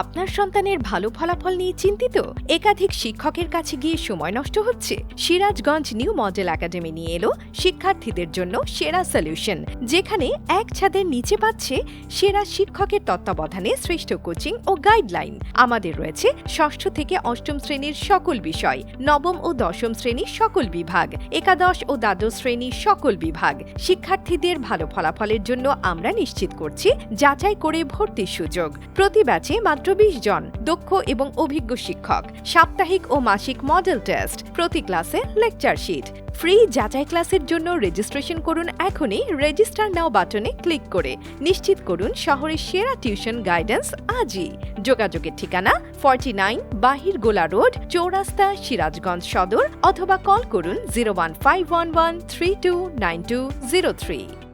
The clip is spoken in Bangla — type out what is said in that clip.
আপনার সন্তানের ভালো ফলাফল নিয়ে চিন্তিত? একাধিক শিক্ষকের কাছে গিয়ে সময় নষ্ট হচ্ছে? সিরাজগঞ্জ নিউ মডেল একাডেমি নিয়ে এলো শিক্ষার্থীদের জন্য সেরা সলিউশন, যেখানে এক ছাদের নিচে পাচ্ছে সেরা শিক্ষকের তত্ত্বাবধানে শ্রেষ্ঠ কোচিং ও গাইডলাইন। আমাদের রয়েছে ষষ্ঠ থেকে অষ্টম শ্রেণীর সকল বিষয়, নবম ও দশম শ্রেণীর সকল বিভাগ, একাদশ ও দ্বাদশ শ্রেণীর সকল বিভাগ। শিক্ষার্থীদের ভালো ফলাফলের জন্য আমরা নিশ্চিত করছি যাচাই করে ভর্তির সুযোগ। প্রতি ব্যাচে মাত্র 20 জন দক্ষ এবং অভিজ্ঞ শিক্ষক, সাপ্তাহিক ও মাসিক মডেল টেস্ট, প্রতি ক্লাসে লেকচার শিট। ফ্রি যাচাই ক্লাসের জন্য রেজিস্ট্রেশন করুন এখনই রেজিস্টার নাও বাটনে ক্লিক করে। নিশ্চিত করুন শহরের সেরা টিউশন গাইডেন্স আজই। যোগাযোগের ঠিকানা 49 বাহির গোলা রোড, চৌরাস্তা, সিরাজগঞ্জ সদর, অথবা কল করুন 01511 329203।